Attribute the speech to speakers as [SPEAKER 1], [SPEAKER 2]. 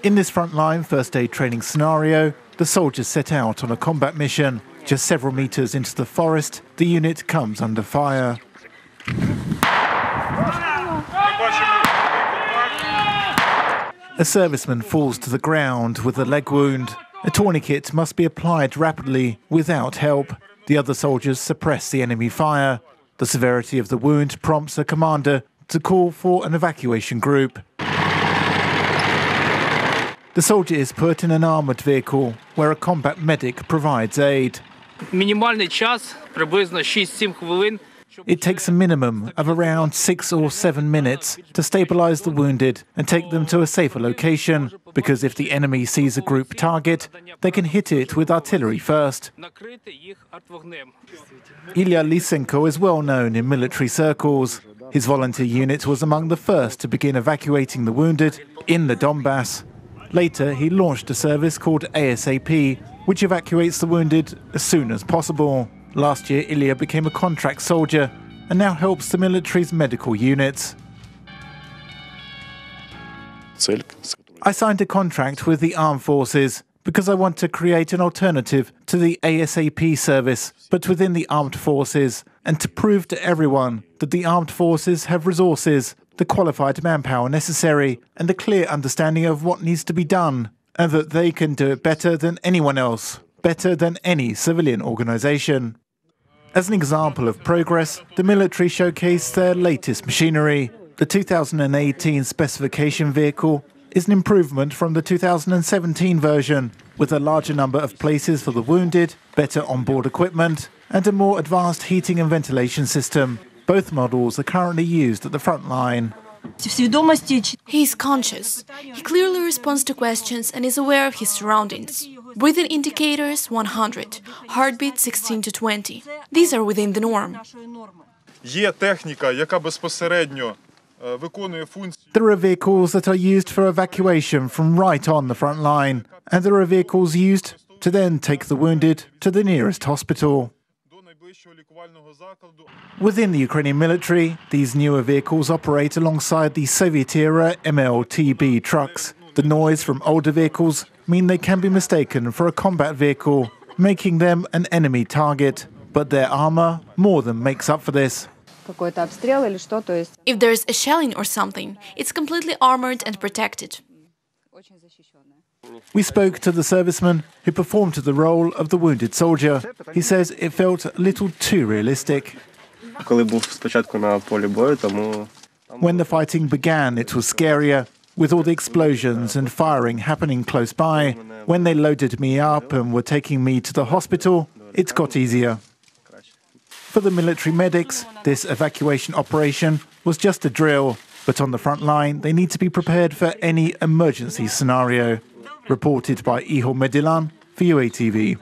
[SPEAKER 1] In this frontline first aid training scenario, the soldiers set out on a combat mission. Just several meters into the forest, the unit comes under fire. A serviceman falls to the ground with a leg wound. A tourniquet must be applied rapidly without help. The other soldiers suppress the enemy fire. The severity of the wound prompts a commander to call for an evacuation group. The soldier is put in an armoured vehicle where a combat medic provides aid.
[SPEAKER 2] Мінімальний час приблизно 6-7 хвилин.
[SPEAKER 1] It takes a minimum of around 6 or 7 minutes to stabilise the wounded and take them to a safer location, because if the enemy sees a group target, they can hit it with artillery first. Ilya Lysenko is well known in military circles. His volunteer unit was among the first to begin evacuating the wounded in the Donbas. Later, he launched a service called ASAP, which evacuates the wounded as soon as possible. Last year, Ilya became a contract soldier and now helps the military's medical units. I signed a contract with the armed forces because I want to create an alternative to the ASAP service, but within the armed forces, and to prove to everyone that the armed forces have resources, the qualified manpower necessary, and a clear understanding of what needs to be done, and that they can do it better than anyone else, better than any civilian organisation. As an example of progress, the military showcased their latest machinery. The 2018 specification vehicle is an improvement from the 2017 version, with a larger number of places for the wounded, better onboard equipment, and a more advanced heating and ventilation system. Both models are currently used at the front line.
[SPEAKER 3] He is conscious. He clearly responds to questions and is aware of his surroundings. Breathing indicators 100, heartbeat 16 to 20. These are within the norm.
[SPEAKER 1] There are vehicles that are used for evacuation from right on the front line, and there are vehicles used to then take the wounded to the nearest hospital. Within the Ukrainian military, these newer vehicles operate alongside the Soviet-era MLTB trucks. The noise from older vehicles mean they can be mistaken for a combat vehicle, making them an enemy target. But their armour more than makes up for this.
[SPEAKER 3] If there's a shelling or something, it's completely armoured and protected.
[SPEAKER 1] We spoke to the serviceman who performed the role of the wounded soldier. He says it felt a little too realistic. When the fighting began, it was scarier, with all the explosions and firing happening close by. When they loaded me up and were taking me to the hospital, it got easier. For the military medics, this evacuation operation was just a drill, but on the front line, they need to be prepared for any emergency scenario. Reported by Ihor Medelyan for UATV.